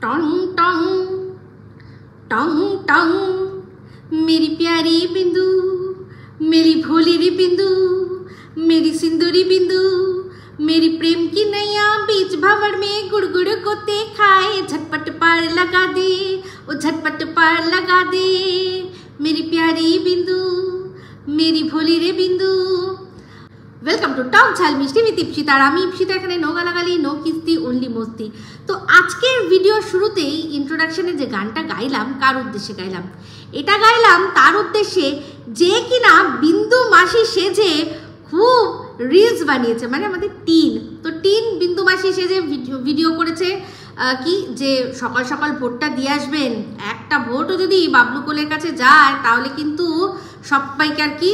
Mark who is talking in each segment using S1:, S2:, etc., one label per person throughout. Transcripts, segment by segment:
S1: टंग टंग टंग टंग मेरी प्यारी बिंदु, मेरी भोली री बिंदु, मेरी सिंदूरी बिंदु, मेरी प्रेम की नैया बीच भंवर में गुड़गुड़ कोते खाए, झटपट पार लगा दे, ओ झटपट पार लगा दे, मेरी प्यारी बिंदु, मेरी भोली रे बिंदु। वेलकम टू टक झाल मिष्टि विथ इप्सिता। আর আমি ইপ্সিতা, এখানে নো গালাগালি, নো কিস্তি, অনলি মস্তি। তো আজকের ভিডিও শুরুতেই ইন্ট্রোডাকশনে যে গানটা গাইলাম, কার উদ্দেশ্যে গাইলাম? এটা গাইলাম তার উদ্দেশ্যে যে কিনা বিন্দু মাসি সেজে খুব রিলস বানিয়েছে, মানে আমাদের টিন। তো টিন বিন্দু মাসি সেজে ভিডিও করেছে কি যে সকাল সকাল ভোটটা দিয়ে আসবেন, একটা ভোটও যদি বাবলু কোলের কাছে যায় তাহলে কিন্তু সবাইকে আর কি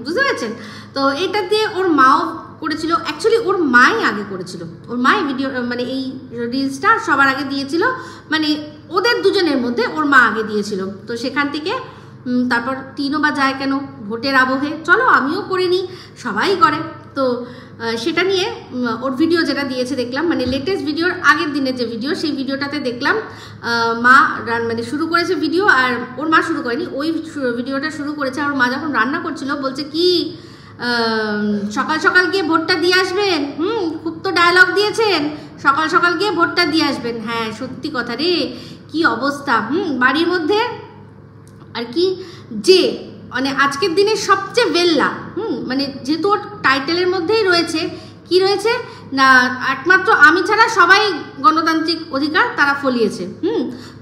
S1: বুঝতে পারছেন। তো এটা দিয়ে ওর মাও করেছিল, অ্যাকচুয়ালি ওর মাই আগে করেছিল, ওর মাই ভিডিও মানে এই রিলসটা সবার আগে দিয়েছিল, মানে ওদের দুজনের মধ্যে ওর মা আগে দিয়েছিল। তো সেখান থেকে তারপর টিনও বা যায় কেন ভোটের আবহে, চলো আমিও করে নিই, সবাই করে। তো সেটা নিয়ে ওর ভিডিও যেটা দিয়েছে দেখলাম, মানে লেটেস্ট ভিডিওর আগের দিনের যে ভিডিও, সেই ভিডিওটাতে দেখলাম মা মানে শুরু করেছে ভিডিও, আর ওর মা শুরু করেনি, ওই ভিডিওটা শুরু করেছে। আর ওর মা যখন রান্না করছিল বলছে কি সকাল সকাল গিয়ে ভোটটা দিয়ে আসবেন, খুব তো ডায়লগ দিয়েছেন, সকাল সকাল গিয়ে ভোটটা দিয়ে আসবেন। হ্যাঁ সত্যি কথা রে, কি অবস্থা বাড়ির মধ্যে আর কি, যে মানে আজকের দিনে সবচেয়ে বেল্লা মানে যেহেতু ওর টাইটেলের মধ্যেই রয়েছে, কি রয়েছে না একমাত্র আমি ছাড়া সবাই গণতান্ত্রিক অধিকার তারা ফলিয়েছে।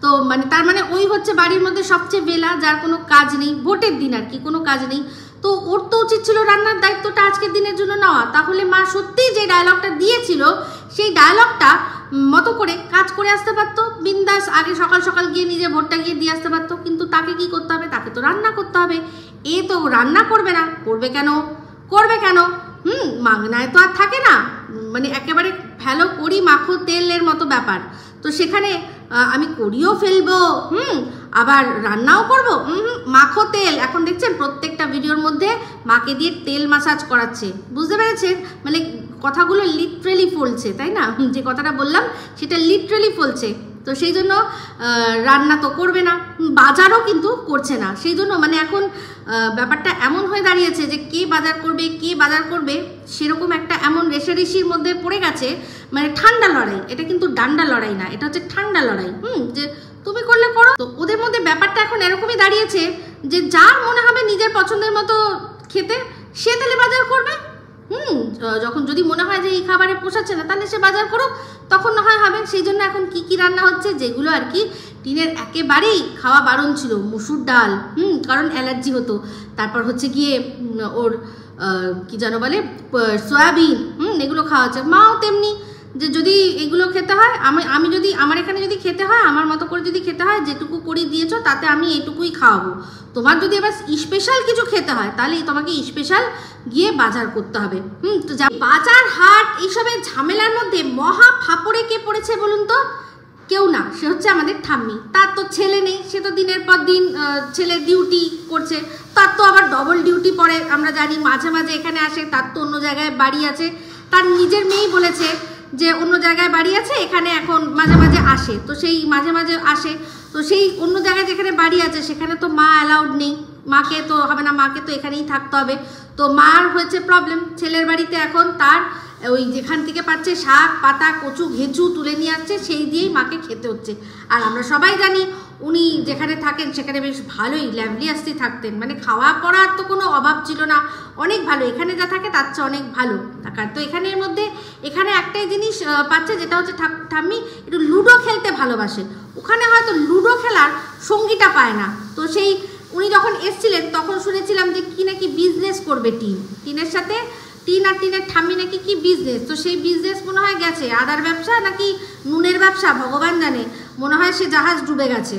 S1: তো মানে তার মানে ওই হচ্ছে বাড়ির মধ্যে সবচেয়ে বেলা, যার কোনো কাজ নেই, ভোটের দিন আর কি কোনো কাজ নেই। তো ওর তো উচিত ছিল রান্নার দায়িত্বটা আজকের দিনের জন্য নেওয়া। তাহলে মা সত্যিই যে ডায়লগটা দিয়েছিল সেই ডায়লগটা মতো করে কাজ করে আসতে পারতো, বিন্দাস আগে সকাল সকাল গিয়ে নিজে ভোটটা গিয়ে দিয়ে আসতে পারতো। কিন্তু তাকে কি করতে হবে? তাকে তো রান্না করতে হবে। এ তো রান্না করবে না, করবে কেন? করবে কেন? মাগনায় তো আর থাকে না, মানে একেবারে ফেলো করি মাখো তেলের মতো ব্যাপার। তো সেখানে আমি করিও ফেলবো, আবার রান্নাও করবো, মাখো তেল। এখন দেখছেন প্রত্যেকটা ভিডিওর মধ্যে মাকে দিয়ে তেল মাসাজ করাচ্ছে, বুঝতে পেরেছেন? মানে কথাগুলো লিটারেলি ফলছে, তাই না? যে কথাটা বললাম সেটা লিটারেলি ফলছে। তো সেই জন্য রান্না তো করবে না, বাজারও কিন্তু করছে না। সেই জন্য মানে এখন ব্যাপারটা এমন হয়ে দাঁড়িয়েছে যে কে বাজার করবে, কে বাজার করবে, সেরকম একটা এমন রেষারেষির মধ্যে পড়ে গেছে, মানে ঠান্ডা লড়াই। এটা কিন্তু ডান্ডা লড়াই না, এটা হচ্ছে ঠান্ডা লড়াই। যে তুমি করলে করো। তো ওদের মধ্যে ব্যাপারটা এখন এরকমই দাঁড়িয়েছে যে যার মনে হবে নিজের পছন্দের মতো খেতে, সে তাহলে বাজার করবে। যখন যদি মনে হয় যে এই খাবারে পোষাচ্ছে না, তাহলে সে বাজার করো, তখন না হয় হবে। সেই জন্য এখন কি কি রান্না হচ্ছে, যেগুলো আর কি টিনের একেবারেই খাওয়া বারণ ছিল, মুসুর ডাল, কারণ অ্যালার্জি হতো। তারপর হচ্ছে গিয়ে ওর কি যেন বলে সয়াবিন, এগুলো খাওয়া হচ্ছে। মাও তেমনি, যে যদি এগুলো খেতে হয়, আমি যদি আমার এখানে যদি খেতে হয়, আমার মতো করে যদি খেতে হয়, যেটুকু করে দিয়েছো তাতে আমি এইটুকুই খাওয়াবো। তোমার যদি এবার স্পেশাল কিছু খেতে হয়, তাহলে তোমাকে স্পেশাল গিয়ে বাজার করতে হবে। তো বাজার হাট এইসবের ঝামেলার মধ্যে মহা ফাপড়ে কে পড়েছে বলুন তো? কেউ না, সে হচ্ছে আমাদের ঠাম্মি। তার তো ছেলে নেই, সে তো দিনের পর দিন ছেলে ডিউটি করছে, তার তো আবার ডবল ডিউটি পড়ে, আমরা জানি। মাঝে মাঝে এখানে আসে, তার তো অন্য জায়গায় বাড়ি আছে। তার নিজের মেয়েই বলেছে যে অন্য জায়গায় বাড়ি আছে, এখানে এখন মাঝে মাঝে আসে। তো সেই মাঝে মাঝে আসে, তো সেই অন্য জায়গায় যেখানে বাড়ি আছে সেখানে তো মা অ্যালাউড নেই, মাকে তো হবে না, মাকে তো এখানেই থাকতে হবে। তো মার হয়েছে প্রবলেম, ছেলের বাড়িতে এখন তার ওই যেখান থেকে পাচ্ছে শাক পাতা কচু ঘেঁচু তুলে নিয়ে আসছে, সেই দিয়েই মাকে খেতে হচ্ছে। আর আমরা সবাই জানি উনি যেখানে থাকেন সেখানে বেশ ভালোই ল্যাভলিয়াসলি থাকতেন, মানে খাওয়া পড়ার তো কোনো অভাব ছিল না, অনেক ভালো। এখানে যা থাকে তার চেয়ে অনেক ভালো থাকার। তো এখানের মধ্যে এখানে একটাই জিনিস পাচ্ছে, যেটা হচ্ছে ঠাম্মি একটু লুডো খেলতে ভালোবাসে। ওখানে হয়তো লুডো খেলার সঙ্গীটা পায় না। তো সেই উনি যখন এসছিলেন তখন শুনেছিলাম যে কি নাকি বিজনেস করবে টিনের সাথে, টিন আর টিনের ঠাম্মি নাকি কি বিজনেস। তো সেই বিজনেস মনে হয় গেছে, আদার ব্যবসা নাকি নুনের ব্যবসা ভগবান জানে, মনে হয় সে জাহাজ ডুবে গেছে,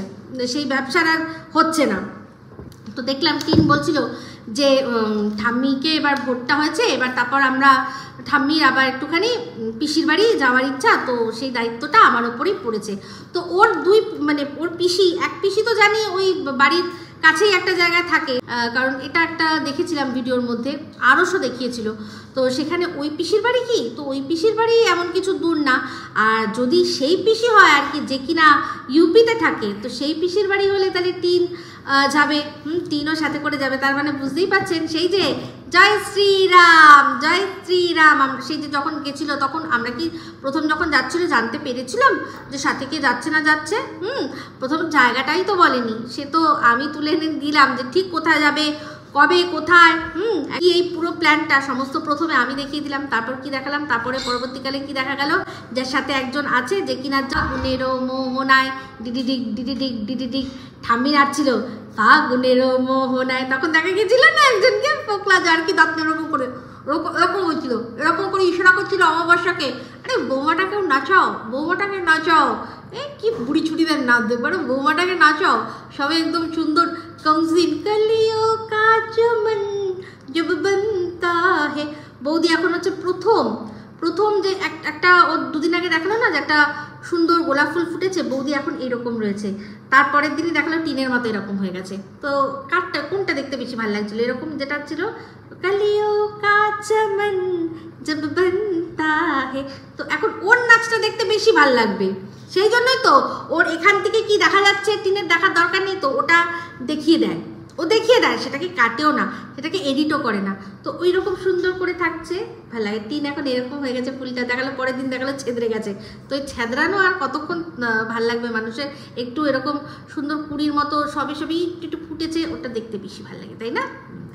S1: সেই ব্যবসার আর হচ্ছে না। তো দেখলাম টিন বলছিল যে ঠাম্মিকে এবার ভোটটা হয়েছে, এবার তারপর আমরা ঠাম্মির আবার একটুখানি পিসির বাড়ি যাওয়ার ইচ্ছা, তো সেই দায়িত্বটা আমার ওপরেই পড়েছে। তো ওর দুই মানে ওর পিসি, এক পিসি তো জানি ওই বাড়ির কাছেই একটা জায়গায় থাকে, কারণ এটা একটা দেখেছিলাম ভিডিওর মধ্যে, আরশও দেখিয়েছিল। তো সেখানে ওই পিসির বাড়ি কি, তো ওই পিসির বাড়ি এমন কিছু দূর না। আর যদি সেই পিসি হয় আর কি যে কিনা ইউপিতে থাকে, তো সেই পিসির বাড়ি হলে তাহলে টিন যাবে, টিনও সাথে করে যাবে। তার মানে বুঝতেই পারছেন সেই যে জয় শ্রীরাম, জয় শ্রীরাম। আমরা সেই যে যখন গেছিল তখন আমরা কি প্রথম যখন যাচ্ছিল জানতে পেরেছিলাম যে সাথে কে যাচ্ছে না যাচ্ছে? প্রথম জায়গাটাই তো বলেনি, সে তো আমি তুলে এনে দিলাম যে ঠিক কোথায় যাবে, কবে, কোথায়, এই পুরো প্ল্যানটা সমস্ত প্রথমে আমি দেখিয়ে দিলাম। তারপর কি দেখালাম, তারপরে পরবর্তীকালে কি দেখা গেল, যার সাথে একজন আছে যে কিনা ফাগুনেরও মোহনায় ডিডিডিক ডিডিডিক ডিডিডিক ঠাম্মি নাড়ছিল, ফাগুনেরও মোহনায়। তখন দেখা গেছিল না একজনকে ফোকলা যার কি দাঁত এরকম করে এরকম হচ্ছিল, এরকম করে ইশারা করছিল অমাবস্যাকে, আরে বৌমাটাকেও নাচাও, বৌমাটাকে নাচাও। কি বুড়ি ছুটিদের নাচ দেখবে, বৌমাটাকে নাচাও। সবাই একদম সুন্দর কমসিন কলিও কা চমন জব বনতা হে। বৌদি এখন হচ্ছে প্রথম যে একটা ও দুদিন আগে দেখালো না যে একটা সুন্দর গোলাপ ফুল ফুটেছে, বৌদি এখন এরকম রয়েছে। তারপরের দিনই দেখালো টিনের মতো এরকম হয়ে গেছে। তো কোনটা দেখতে বেশি ভালো লাগছিল, এরকম যেটা ছিল কলিও কা চমন জব বনতা হে, তো এখন ওর নাচটা দেখতে বেশি ভালো লাগবে। সেই জন্যই তো ওর এখান থেকে কি দেখা যাচ্ছে টিনের দেখার দরকার নেই, তো ওটা দেখিয়ে দেয়, ও দেখিয়ে দেয়, সেটাকে কাটেও না, সেটাকে এডিটও করে না। তো ওই রকম সুন্দর করে থাকছে, ভালো লাগে। টিন এখন এরকম হয়ে গেছে, ফুলটা দেখালো, পরের দিন দেখালো ছেদরে গেছে। তো এই ছেদরানো আর কতক্ষণ ভাল লাগবে মানুষের, একটু এরকম সুন্দর কুড়ির মতো সবই একটু ফুটেছে, ওটা দেখতে বেশি ভালো লাগে, তাই না?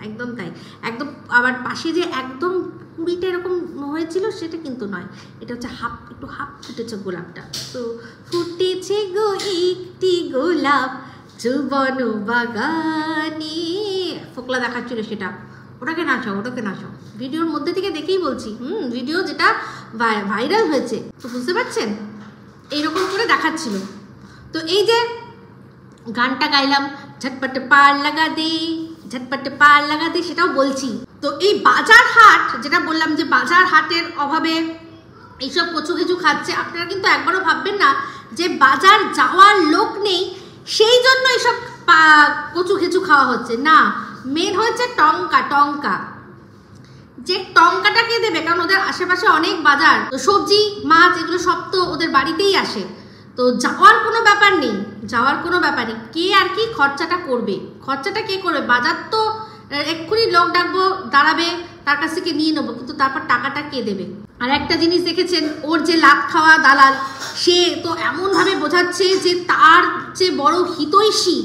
S1: একদম তাই, একদম। আবার পাশে যে একদম কুড়িটা এরকম হয়েছিল সেটা কিন্তু নয়, এটা হচ্ছে একটু হাফ ফুটেছে গোলাপটা। তো ফুটেছে গো একটি গোলাপ যৌবন বাগানে, ফোকলা দেখাচ্ছিল সেটা, ওটাকে নাচাও, ওটাকে নাচাও। ভিডিওর মধ্যে থেকে দেখেই বলছি, ভিডিও যেটা ভাইরাল হয়েছে, তো বুঝতে পারছেন এইরকম করে দেখাচ্ছিল। তো এই যে গানটা গাইলাম ঝটপট পার লাগা দে, ঝটপট পার লাগা দে, সেটাও বলছি। তো এই বাজার হাট যেটা বললাম যে বাজার হাটের অভাবে এইসব কচু খেচু খাচ্ছে, আপনারা কিন্তু একবারও ভাববেন না যে বাজার যাওয়ার লোক নেই সেই জন্য এইসব কচু খেচু খাওয়া হচ্ছে না। মেন হচ্ছে টঙ্কা, যে টঙ্কাটা কে দেবে, কারণ ওদের আশেপাশে অনেক বাজার, তো সবজি মাছ এগুলো সব তো ওদের বাড়িতেই আসে। তো যাওয়ার কোনো ব্যাপার নেই, কে আর কি খরচাটা করবে, খরচাটা কে করবে? বাজার তো এক্ষুনি লোক ডাকবো, দাঁড়াবে, তার কাছ থেকে নিয়ে নেবো, কিন্তু তারপর টাকাটা কে দেবে? আর একটা জিনিস দেখেছেন, ওর যে লাভ খাওয়া দালাল, সে তো এমনভাবে বোঝাচ্ছে যে তার চেয়ে বড় হিতৈষী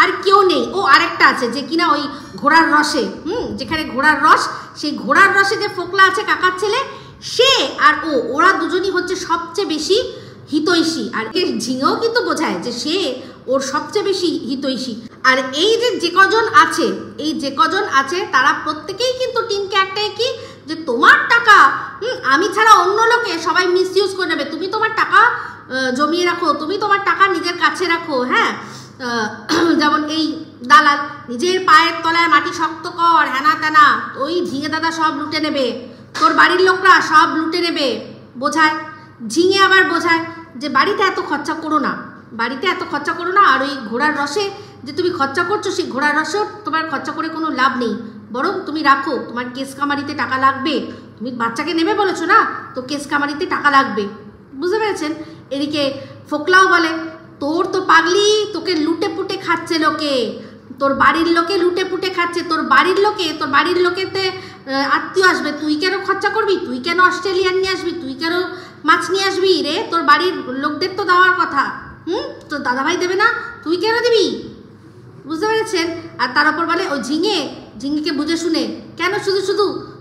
S1: আর কেউ নেই। ও আরেকটা আছে যে কিনা ওই ঘোড়ার রসে, যেখানে ঘোড়ার রস, সেই ঘোড়ার রসে যে ফোকলা আছে কাকার ছেলে, সে আর ওরা দুজনই হচ্ছে সবচেয়ে বেশি হিতৈষী। আর ঝিঙেও কিন্তু বোঝায় যে সে ওর সবচেয়ে বেশি হিতৈষী। আর এই যে কজন আছে তারা প্রত্যেকেই কিন্তু টিমকে একটাই কি, যে তোমার টাকা আমি ছাড়া অন্য লোকে সবাই মিসইউজ করে নেবে, তুমি তোমার টাকা জমিয়ে রাখো, তুমি তোমার টাকা নিজের কাছে রাখো। হ্যাঁ, যেমন এই দালাল নিজের পায়ের তলায় মাটি শক্ত কর, হ্যানা ত্যানা, ওই ঝিঙে দাদা সব লুটে নেবে, তোর বাড়ির লোকরা সব লুটে নেবে, বোঝায়। ঝিঙে আবার বোঝায় যে বাড়িতে এত খরচা করো না, আর ওই ঘোড়ার রসে যে তুমি খরচা করছো, সেই ঘোড়ার রসেও তোমার খরচা করে কোনো লাভ নেই, বরং তুমি রাখো, তোমার কেস কামারিতে টাকা লাগবে, তুমি বাচ্চাকে নেবে বলেছো না, তো কেস কামারিতে টাকা লাগবে, বুঝতে পেরেছেন? এদিকে ফোকলাও বলে তোর তো পাগলি, তোকে লুটে পুটে খাচ্ছে লোকে, তোর বাড়ির লোকে লুটে পুটে খাচ্ছে, তোর বাড়ির লোকেতে আত্মীয় আসবে, তুই কেন খরচা করবি, তুই কেন অস্ট্রেলিয়ান নিয়ে আসবি, তুই কেন মাছ নিয়ে আসবি রে, তোর বাড়ির লোকদের তো দেওয়ার কথা, তোর দাদাভাই দেবে না, তুই কেন দিবি, বুঝতে পেরেছেন? আর তার উপর বলে ওই ঝিঙেকে বুঝে শুনে, কেন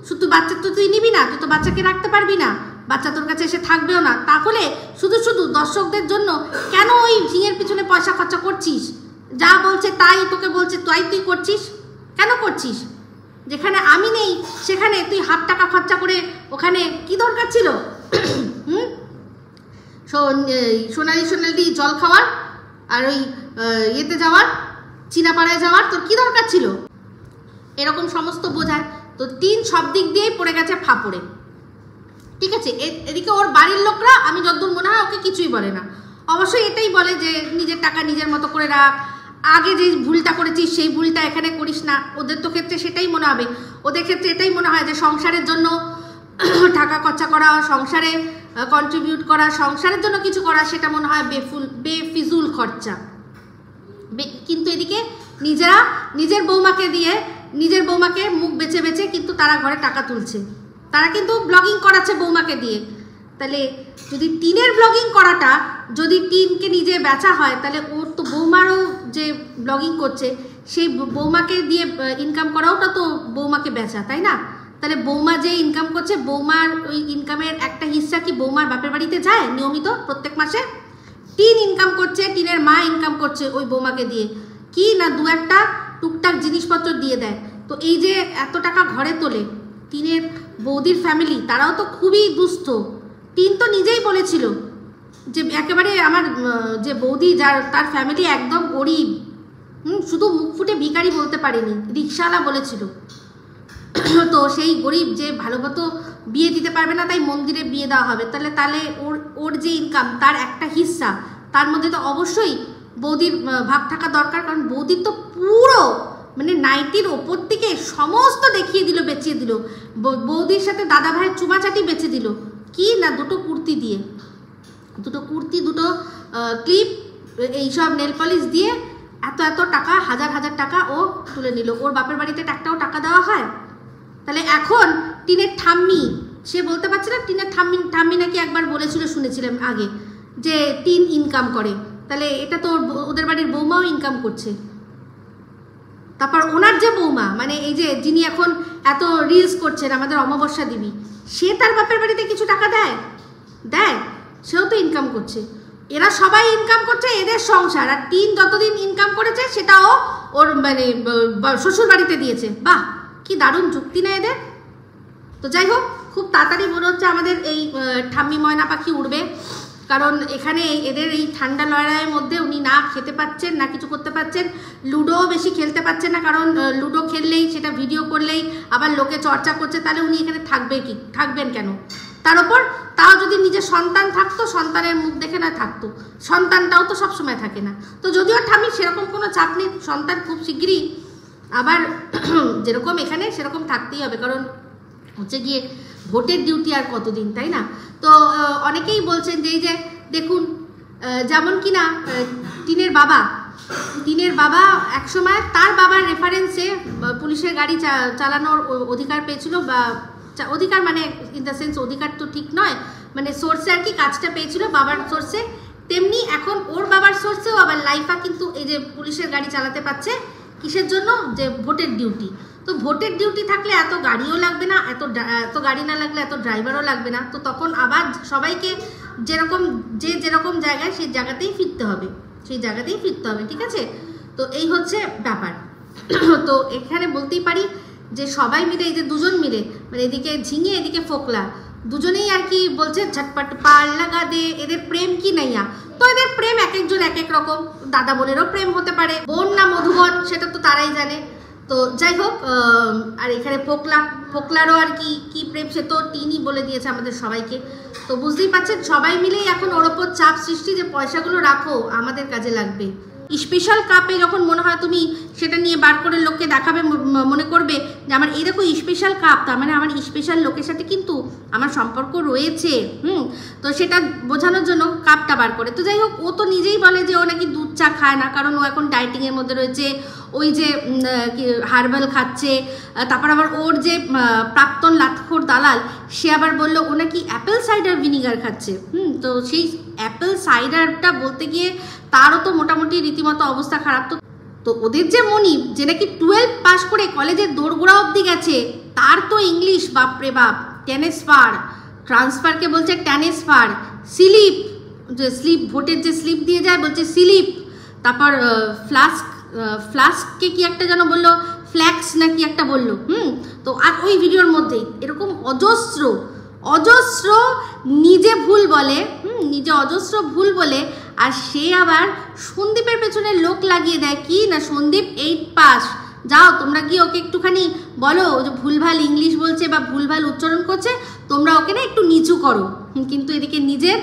S1: শুধু বাচ্চা তো তুই নিবি না, তুই তো বাচ্চাকে রাখতে পারবি না, বাচ্চা তোর কাছে এসে থাকবেও না, তাহলে শুধু দর্শকদের জন্য কেন ওই ঝিঙের পিছনে পয়সা খরচা করছিস? যা বলছে তাই তোকে বলছে, তুই করছিস, কেন করছিস? যেখানে আমি নেই সেখানে তুই হাফ টাকা খরচা করে ওখানে কি দরকার ছিল? সোনালি জল খাওয়ার আর ওই ইয়েতে যাওয়ার, চীনাপাড়ায় যাওয়ার তোর কি দরকার ছিল? এরকম সমস্ত বোঝায়। তো টিন সব দিক দিয়েই পড়ে গেছে ফাপড়ে, ঠিক আছে? এদিকে ওর বাড়ির লোকরা, আমি যতদূর মনে হয় ওকে কিছুই বলে না, অবশ্যই এটাই বলে যে নিজের টাকা নিজের মতো করে রাখ, আগে যে ভুলটা করেছিস সেই ভুলটা এখানে করিস না। ওদের তো ক্ষেত্রে সেটাই মনে হবে, ওদের ক্ষেত্রে এটাই মনে হয় যে সংসারের জন্য টাকা খরচা করা, সংসারে কন্ট্রিবিউট করা, সংসারের জন্য কিছু করা, সেটা মনে হয় বেফিজুল খরচা। কিন্তু এদিকে নিজেরা নিজের বৌমাকে মুখ বেছে বেছে কিন্তু তারা ঘরে টাকা তুলছে, তারা কিন্তু ব্লগিং করাচ্ছে বৌমাকে দিয়ে। তাহলে যদি টিনের ব্লগিং করাটা যদি টিনকে নিজে বেচা হয়, তাহলে ওর তো বৌমারও যে ব্লগিং করছে সেই বৌমাকে দিয়ে ইনকাম করাওটা তো বৌমাকে বেচা, তাই না? তাহলে বৌমা যে ইনকাম করছে, বৌমার ওই ইনকামের একটা হিস্সা কি বৌমার বাপের বাড়িতে যায় নিয়মিত প্রত্যেক মাসে? টিন ইনকাম করছে, টিনের মা ইনকাম করছে ওই বৌমাকে দিয়ে, কি না দু একটা টুকটাক জিনিসপত্র দিয়ে দেয়। তো এই যে এত টাকা ঘরে তোলে টিনের বৌদির ফ্যামিলি, তারাও তো খুবই দুস্থ। টিন তো নিজেই বলেছিল যে একেবারে আমার যে বৌদি তার ফ্যামিলি একদম গরিব, শুধু মুখ ফুটে ভিখারি বলতে পারেনি, রিক্সাওয়ালা বলেছিল। তো সেই গরিব যে ভালো মতো বিয়ে দিতে পারবে না, তাই মন্দিরে বিয়ে দেওয়া হবে। তাহলে ওর যে ইনকাম তার একটা হিস্সা, তার মধ্যে তো অবশ্যই বৌদির ভাগ থাকা দরকার। কারণ বৌদির তো পুরো মানে নাইটির ওপর থেকে সমস্ত দেখিয়ে দিল, বেচিয়ে দিল। বৌদির সাথে দাদা ভাইয়ের চুমাচাটি বেচে দিল, কি না দুটো কুর্তি দিয়ে, দুটো ক্লিপ, এইসব নেল পলিশ দিয়ে এত টাকা, হাজার হাজার টাকা ও তুলে নিল। ওর বাপের বাড়িতে একটাও টাকা দেওয়া হয়? তাহলে এখন টিনের ঠাম্মি সে বলতে পারছে না? টিনের ঠাম্মি নাকি একবার বলেছিল, শুনেছিলাম আগে, যে টিন ইনকাম করে। তাহলে এটা তো ওদের বাড়ির বৌমাও ইনকাম করছে। তারপর ওনার যে বৌমা, মানে এই যে যিনি এখন এত রিলস করছেন আমাদের অমাবস্যা দেবী, সে তার বাপের বাড়িতে কিছু টাকা দেয়? সেও তো ইনকাম করছে। এরা সবাই ইনকাম করছে, এদের সংসার। আর টিন যতদিন ইনকাম করেছে সেটাও ওর মানে শ্বশুর বাড়িতে দিয়েছে। বাহ, কি দারুণ যুক্তি না এদের। তো যাই হোক, খুব তাড়াতাড়ি মনে হচ্ছে আমাদের এই ঠাম্মি ময়না পাখি উড়বে। কারণ এখানে এদের এই ঠান্ডা লড়াইয়ের মধ্যে উনি না খেতে পাচ্ছেন, না কিছু করতে পাচ্ছেন, লুডোও বেশি খেলতে পাচ্ছেন না। কারণ লুডো খেললেই, সেটা ভিডিও করলেই আবার লোকে চর্চা করছে, তাহলে উনি এখানে থাকবেন কেন? তার ওপর তাও যদি নিজের সন্তান থাকতো, সন্তানের মুখ দেখে না থাকতো, সন্তানটাও তো সবসময় থাকে না। তো যদিও ঠাম্মি সেরকম কোনো চাপ নেই, সন্তান খুব শিগগিরই আবার যেরকম এখানে সেরকম থাকতেই হবে। কারণ হচ্ছে গিয়ে ভোটের ডিউটি আর কতদিন, তাই না? তো অনেকেই বলছেন যে এই যে দেখুন, যেমন কিনা টিনের বাবা একসময় তার বাবার রেফারেন্সে পুলিশের গাড়ি চালানোর অধিকার পেয়েছিল, বা অধিকার মানে ইন দ্য সেন্স অধিকার তো ঠিক নয়, মানে সোর্সে আর কি কাজটা পেয়েছিল বাবার সোর্সে। তেমনি এখন ওর বাবার সোর্সেও আবার লাইফা কিন্তু এই যে পুলিশের গাড়ি চালাতে পারছে। কিসের জন্য? যে ভোটের ডিউটি। তো ভোটের ডিউটি থাকলে এত গাড়িও লাগবে না, এত গাড়ি না লাগলে এত ড্রাইভারও লাগবে না। তো তখন আবার সবাইকে যেরকম জায়গায় সেই জায়গাতেই ফিরতে হবে, ঠিক আছে? তো এই হচ্ছে ব্যাপার। তো এখানে বলতেই পারি যে সবাই মিলে, এই যে দুজন মিলে, মানে এদিকে ঝিঙে এদিকে ফোকলা, দুজনেই আর কি বলছে ঝটপট পার লাগা দে। এদের প্রেম কি নাইয়া? তো এদের প্রেম এক একজন এক এক রকম, দাদা বোনেরও প্রেম হতে পারে, বোন না মধুবন সেটা তো তারাই জানে। তো যাই হোক, আর এখানে ফোকলারও আর কি প্রেম সে তো টিনই বলে দিয়েছে আমাদের সবাইকে। তো বুঝতেই পারছেন সবাই মিলেই এখন ওর ওপর চাপ সৃষ্টি যে পয়সাগুলো রাখো, আমাদের কাজে লাগবে। স্পেশাল কাপে যখন মনে হয় তুমি সেটা নিয়ে বার করে লোককে দেখাবে, মনে করবে যে আমার এই দেখো স্পেশাল কাপ, তার মানে আমার স্পেশাল লোকের সাথে কিন্তু আমার সম্পর্ক রয়েছে। তো সেটা বোঝানোর জন্য কাপটা বার করে। তো যাই হোক, ও তো নিজেই বলে যে ও নাকি দুধ চা খায় না, কারণ ও এখন ডায়েটিংয়ের মধ্যে রয়েছে, ওই যে হার্বাল খাচ্ছে। তারপর আবার ওর যে প্রাক্তন লাতখোর দালাল, সে আবার বললো ও নাকি অ্যাপেল সাইডার ভিনিগার খাচ্ছে। তো সেই অ্যাপেল সাইডারটা বলতে গিয়ে তারও তো মোটামুটি রীতিমতো অবস্থা খারাপ। তো ওদের যে মনিব, যে নাকি 12 পাস করে কলেজের দোরগোড়া অবধি গেছে, তার তো ইংলিশ বাপরে বাপ, ট্রান্সফার, ট্রান্সফারকে বলছে ট্রান্সফার, স্লিপ, যে স্লিপ ভোটের যে স্লিপ দিয়ে যায় বলছে স্লিপ। তারপর ফ্লাস্ককে কি একটা যেন বললো, ফ্ল্যাক্স না কি একটা বললো। তো আর ওই ভিডিওর মধ্যেই এরকম অজস্র নিজে ভুল বলে, অজস্র ভুল বলে, আর সে আবার সন্দীপের পেছনে লোক লাগিয়ে দেয়। কি না, সন্দীপ 8 পাস, যাও তোমরা গিয়ে ওকে একটুখানি বলো যে ভুলভাল ইংলিশ বলছে বা ভুলভাল উচ্চারণ করছে, তোমরা ওকে না একটু নিচু করো। কিন্তু এদিকে নিজের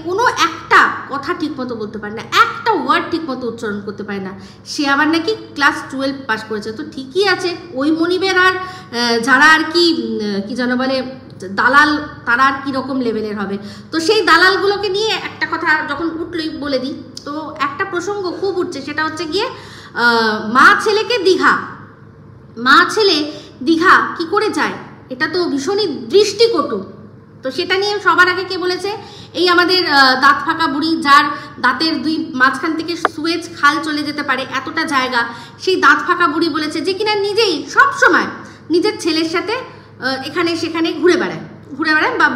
S1: কোনো একটা কথা ঠিক মতো বলতে পারে না, একটা ওয়ার্ড ঠিক মতো উচ্চারণ করতে পারে না। সে আবার নাকি ক্লাস 12 পাস করেছে। তো ঠিকই আছে, ওই মনিবের আর যারা আর কি যেন বলে দালাল, তারা আর কীরকম লেভেলের হবে। তো সেই দালালগুলোকে নিয়ে একটা কথা যখন উঠলই বলে দিই, তো একটা প্রসঙ্গ খুব উঠছে, সেটা হচ্ছে গিয়ে মা ছেলেকে দীঘা, মা ছেলে দীঘা কি করে যায়, এটা তো ভীষণই দৃষ্টিকটু। তো সেটা নিয়ে সবার আগে কে বলেছে, এই আমাদের দাঁত ফাঁকা বুড়ি, যার দাঁতের দুই মাঝখান থেকে সুয়েজ খাল চলে যেতে পারে এতটা জায়গা, সেই দাঁত ফাঁকা বুড়ি বলেছে, যে কিনা নিজেই সব সময় নিজের ছেলের সাথে এখানে সেখানে ঘুরে বেড়ায় বা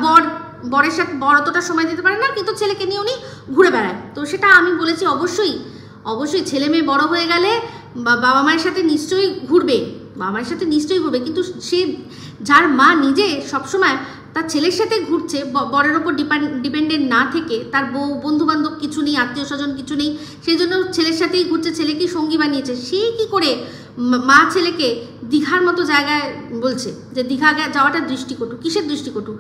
S1: বরের সাথে বর অতটা সময় দিতে পারে না, কিন্তু ছেলেকে নিয়ে উনি ঘুরে বেড়ায়। তো সেটা আমি বলেছি অবশ্যই ছেলে মেয়ে বড় হয়ে গেলে বাবা মায়ের সাথে নিশ্চয়ই ঘুরবে, কিন্তু সে যার মা নিজে সবসময় তার ছেলের সাথে ঘুরছে, বরের ওপর ডিপেন্ডেন্ট না থেকে, তার বউ বন্ধু বান্ধব কিছু নেই, আত্মীয় স্বজন কিছু নেই, সেই জন্য ছেলের সাথেই ঘুরছে, ছেলেকেই সঙ্গী বানিয়েছে, সে কি করে মা ছেলেকে দীঘার মতো জায়গায় বলছে যে দীঘা যাওয়াটা দৃষ্টিকটু? কিসের দৃষ্টিকটু?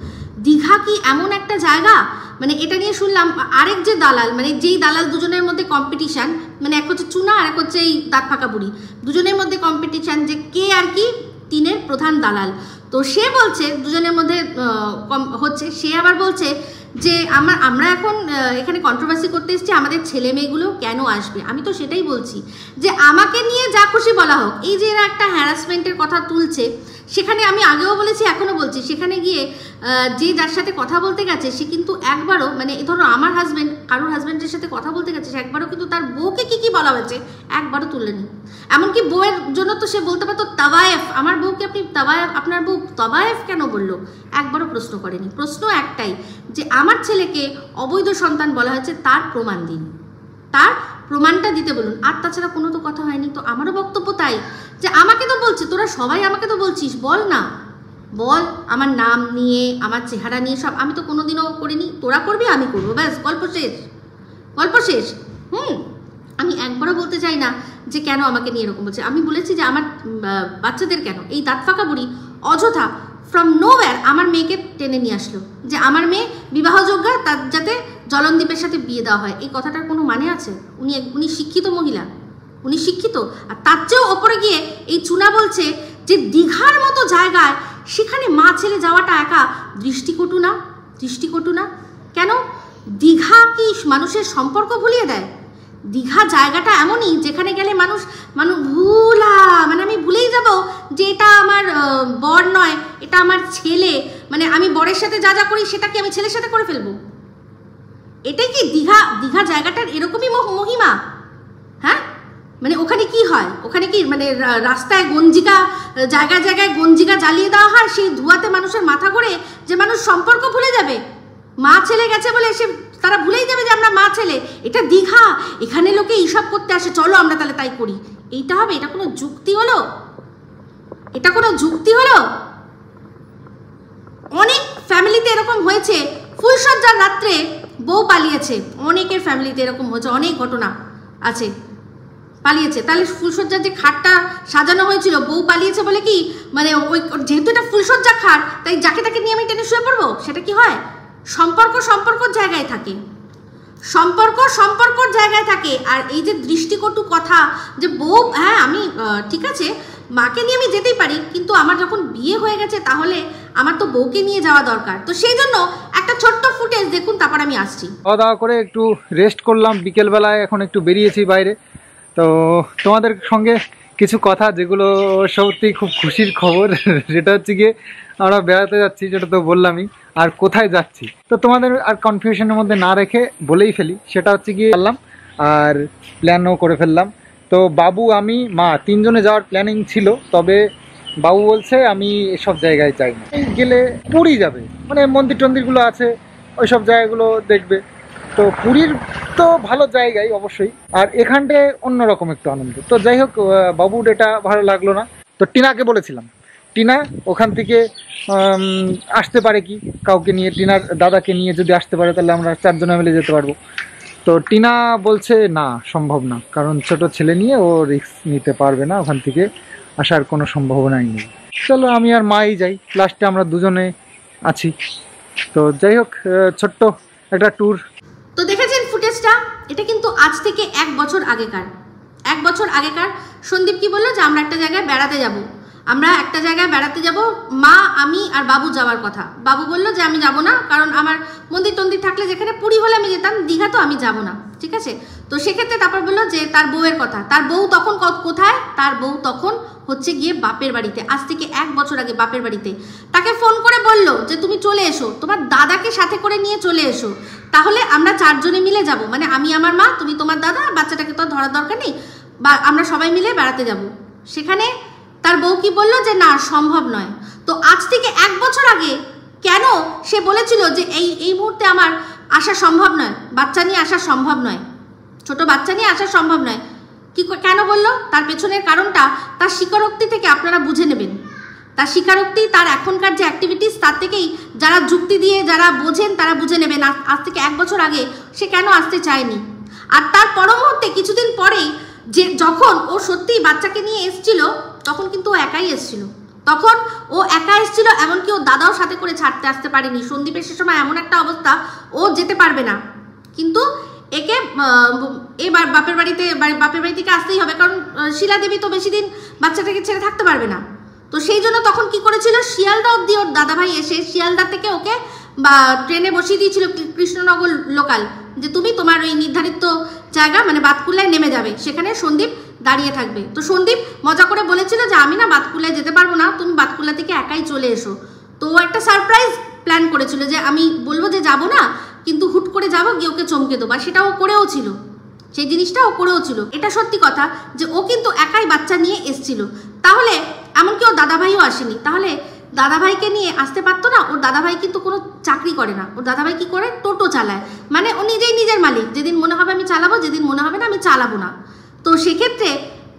S1: দীঘা কি এমন একটা জায়গা, মানে এটা নিয়ে শুনলাম আরেক যে দালাল, মানে যেই দালাল দুজনের মধ্যে কম্পিটিশান, মানে এক হচ্ছে চুনা আর এক হচ্ছে এই দাঁত ফাঁকা বুড়ি, দুজনের মধ্যে কম্পিটিশান যে কে আর কি টিনের প্রধান দালাল। তো সে বলছে দুজনের মধ্যে হচ্ছে, সে আবার বলছে যে আমরা এখন এখানে কন্ট্রোভার্সি করতে এসেছি, আমাদের ছেলে মেয়েগুলো কেন আসবে। আমি তো সেটাই বলছি যে আমাকে নিয়ে যা খুশি বলা হোক, এই যে এরা একটা হ্যারাসমেন্টের কথা তুলছে, সেখানে আমি আগেও বলেছি এখনও বলছি, সেখানে গিয়ে যে যার সাথে কথা বলতে গেছে সে কিন্তু একবারও, মানে ধরো আমার হাজব্যান্ড কারোর হাজব্যান্ডের সাথে কথা বলতে গেছে, সে একবারও কিন্তু তার বউকে কী বলা হয়েছে একবারও তুলেনি। এমনকি বউয়ের জন্য তো সে বলতে পারতো তাওয়ায়েফ, আমার বউকে আপনি তাওয়ায়েফ, আপনার বউ তাওয়ায়েফ কেন বললো, একবারও প্রশ্ন করেনি। প্রশ্ন একটাই যে আমার ছেলেকে অবৈধ সন্তান বলা হয়েছে, তার প্রমাণ দিন, তার প্রমাণটা দিতে বলুন। আর তাছাড়া কোনো তো কথা হয়নি। তো আমারও বক্তব্য তাই, যে আমাকে তো বলছে, তোরা সবাই আমাকে তো বলছিস, বল না, বল আমার নাম নিয়ে, আমার চেহারা নিয়ে সব, আমি তো কোনোদিনও করিনি, তোরা করবি আমি করবো, ব্যাস গল্প শেষ। আমি একবারও বলতে চাই না যে কেন আমাকে নিয়ে এরকম বলছে। আমি বলেছি যে আমার বাচ্চাদের কেন এই দাঁত ফাঁকা বুড়ি অযথা ফ্রম নোওয়্যার আমার মেয়েকে টেনে নিয়ে আসলো, যে আমার মেয়ে বিবাহযোগ্যা, তার যাতে জলনদীপের সাথে বিয়ে দেওয়া হয়। এই কথাটার কোনো মানে আছে? উনি শিক্ষিত মহিলা, উনি শিক্ষিত। আর তার চেয়েও ওপরে গিয়ে এই চুনা বলছে যে দীঘার মতো জায়গায় সেখানে মা ছেলে যাওয়াটা একা দৃষ্টিকটু না? কেন? দীঘা কি মানুষের সম্পর্ক ভুলিয়ে দেয়? দীঘা জায়গাটা এমনই যেখানে গেলে মানুষ মানে আমি ভুলেই যাব যে এটা আমার বর নয়, এটা আমার ছেলে, মানে আমি বরের সাথে যা করি সেটা কি আমি ছেলের সাথে করে ফেলবো? এটাই কি দীঘা জায়গাটার এরকমই মহিমা? হ্যাঁ, মানে ওখানে কি হয়, ওখানে কি মানে রাস্তায় গঞ্জিকা, জায়গায় গঞ্জিকা জ্বালিয়ে দেওয়া হয়, সেই ধোঁয়াতে মানুষের মাথা ঘোরে যে মানুষ সম্পর্ক ভুলে যাবে, মা ছেলে গেছে বলে সে তারা ভুলেই যাবে যে আমরা মা ছেলে। এটা দীঘা, এখানে লোকে এইসব করতে আসে, চলো আমরা তাহলে তাই করি। এইটা হবে? এটা কোনো যুক্তি হলো? অনেক ফ্যামিলিতে এরকম হয়েছে, ফুলসজ্জার রাত্রে বউ পালিয়েছে, অনেকের ফ্যামিলিতে এরকম হয়েছে, অনেক ঘটনা আছে, পালিয়েছে। তাহলে ফুলসজ্জার যে খাটটা সাজানো হয়েছিল, বউ পালিয়েছে বলে কি মানে ওই যেহেতু এটা ফুলসজ্জা খাট, তাই যাকে তাকে নিয়ে আমি টেনে শুয়ে পড়বো? সেটা কি হয়? সম্পর্কর জায়গায় থাকে। আর এই যে দৃষ্টিকটু কথা যে বউ, হ্যাঁ আমি ঠিক আছে মাকে নিয়ে আমি যেতেই পারি, কিন্তু আমার যখন বিয়ে হয়ে গেছে তাহলে আমার তো বউকে নিয়ে যাওয়া দরকার। তো সেই জন্য একটা ছোট্ট ফুটেজ দেখুন, তারপর আমি আসছি।
S2: খাওয়া দাওয়া করে একটু রেস্ট করলাম, বিকেলবেলায় এখন একটু বেরিয়েছি বাইরে। তো তোমাদের সঙ্গে কিছু কথা যেগুলো সত্যি খুব খুশির খবর, সেটা হচ্ছে গিয়ে আমরা বেড়াতে যাচ্ছি, যেটা তো বললামই। আর কোথায় যাচ্ছি তো তোমাদের আর কনফিউশনের মধ্যে না রেখে বলেই ফেলি, সেটা হচ্ছে গিয়ে গেলাম আর প্ল্যানও করে ফেললাম। তো বাবু, আমি, মা তিনজনে যাওয়ার প্ল্যানিং ছিল, তবে বাবু বলছে আমি এসব জায়গায় চাই না, গেলে পুরী যাবে, মানে মন্দির টন্দিরগুলো আছে ওই সব জায়গাগুলো দেখবে। তো পুরীর তো ভালো জায়গায় অবশ্যই, আর এখানটায় অন্যরকম একটু আনন্দ। তো যাই হোক, বাবুর এটা ভালো লাগলো না। তো টিনাকে বলেছিলাম, টিনা ওখান থেকে আসতে পারে কি কাউকে নিয়ে, টিনার দাদাকে নিয়ে যদি আসতে পারে তাহলে আমরা চারজনে মিলে যেতে পারবো। তো টিনা বলছে না, সম্ভব না, কারণ ছোট ছেলে নিয়ে ও রিস্ক নিতে পারবে না, ওখান থেকে আসার কোনো সম্ভাবনাই নেই। চলো আমি আর মাই যাই, লাস্টে আমরা দুজনে আছি। তো যাই হোক, ছোট্ট একটা ট্যুর।
S1: তো দেখেছেন ফুটেজটা, এটা কিন্তু আজ থেকে 1 বছর আগেকার। 1 বছর আগেকার সন্দীপ কি বললো যে আমরা একটা জায়গায় বেড়াতে যাব, মা আমি আর বাবু যাওয়ার কথা। বাবু বললো যে আমি যাব না, কারণ আমার মন্দির টন্দির থাকলে, যেখানে পুরী হলে আমি যেতাম, দীঘা তো আমি যাব না, ঠিক আছে। তো সেক্ষেত্রে তারপর বললো যে তার বউয়ের কথা। তার বউ তখন কোথায়? তার বউ তখন হচ্ছে গিয়ে বাপের বাড়িতে, আজ থেকে 1 বছর আগে বাপের বাড়িতে। তাকে ফোন করে বললো যে তুমি চলে এসো, তোমার দাদাকে সাথে করে নিয়ে চলে এসো, তাহলে আমরা 4 জনে মিলে যাব, মানে আমি আমার মা, তুমি তোমার দাদা, বাচ্চাটাকে তো ধরার দরকার নেই, বা আমরা সবাই মিলে বেড়াতে যাব। সেখানে তার বউ কি বললো যে না, সম্ভব নয়। তো আজ থেকে 1 বছর আগে কেন সে বলেছিল যে এই মুহূর্তে আমার আসা সম্ভব নয়, বাচ্চা নিয়ে আসা সম্ভব নয়, ছোট বাচ্চা নিয়ে আসা সম্ভব নয়, কেন বললো? তার পেছনের কারণটা তার স্বীকারোক্তি থেকে আপনারা বুঝে নেবেন। তার স্বীকারোক্তি, তার এখনকার যে অ্যাক্টিভিটিস, তার থেকেই যারা যুক্তি দিয়ে যারা বোঝেন তারা বুঝে নেবেন আজ থেকে 1 বছর আগে সে কেন আসতে চায়নি। আর তার পর মুহূর্তে কিছুদিন পরেই যে যখন ও সত্যিই বাচ্চাকে নিয়ে এসছিল, তখন কিন্তু ও একাই এসছিল। এমনকি ও দাদাও সাথে করে ছাড়তে আসতে পারেনি। সন্দীপের সে সময় এমন একটা অবস্থা, ও যেতে পারবে না, কিন্তু একে এবার বাপের বাড়ি থেকে আসতেই হবে, কারণ শিলা দেবী তো বেশি দিন বাচ্চাটাকে ছেড়ে থাকতে পারবে না। তো সেই জন্য তখন কি করেছিল, শিয়ালদা অব্দি ওর দাদাভাই এসে শিয়ালদা থেকে ওকে ট্রেনে বসিয়ে দিয়েছিল কৃষ্ণনগর লোকাল, যে তুমি তোমার ওই নির্ধারিত জায়গা মানে বাতকুল্লায় নেমে যাবে, সেখানে সন্দীপ দাঁড়িয়ে থাকবে। তো সন্দীপ মজা করে বলেছিল যে আমি না বাতকুল্লায় যেতে পারবো না, তুমি বাতকুল্লা থেকে একাই চলে এসো। তো ও একটা সারপ্রাইজ প্ল্যান করেছিল যে আমি বলবো যে যাবো না, কিন্তু হুট করে যাবো, গিয়ে ওকে চমকে দেবো। আর সেটা ও করেও ছিল, সেই জিনিসটা ও করেও ছিল। এটা সত্যি কথা যে ও কিন্তু একাই বাচ্চা নিয়ে এসছিল। তাহলে এমনকি ওর দাদাভাইও আসেনি, তাহলে দাদাভাইকে নিয়ে আসতে পারতো না? ওর দাদাভাই কিন্তু কোনো চাকরি করে না, ওর দাদাভাই কি করে, টোটো চালায়, মানে ও নিজেই নিজের মালিক, যেদিন মনে হবে আমি চালাবো, যেদিন মনে হবে না আমি চালাবো না। তো সেক্ষেত্রে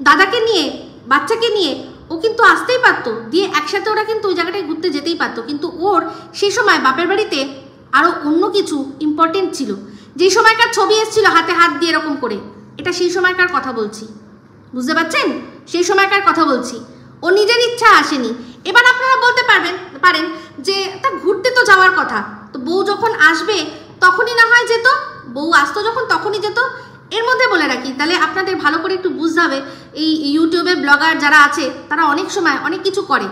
S1: দাদাকে নিয়ে বাচ্চাকে নিয়ে ও কিন্তু আসতেই পারতো, দিয়ে একসাথে ওরা কিন্তু ওই জায়গাটায় ঘুরতে যেতেই পারতো। কিন্তু ওর সেই সময় বাপের বাড়িতে আরও অন্য কিছু ইম্পর্টেন্ট ছিল। যেই সময়কার ছবি এসেছিল হাতে হাত দিয়ে এরকম করে, এটা সেই সময়কার কথা বলছি, বুঝতে পারছেন? সেই সময়কার কথা বলছি, ও নিজের ইচ্ছা আসেনি। এবার আপনারা বলতে পারেন যে তা ঘুরতে তো যাওয়ার কথা, তো বউ যখন আসবে তখনই না হয় যেত, বউ আসতো যখন তখনই যেত। এর মধ্যে বলে রাখি, তাহলে আপনাদের ভালো করে একটু বুঝতে হবে, এই ইউটিউবে ব্লগার যারা আছে তারা অনেক সময় অনেক কিছু করে,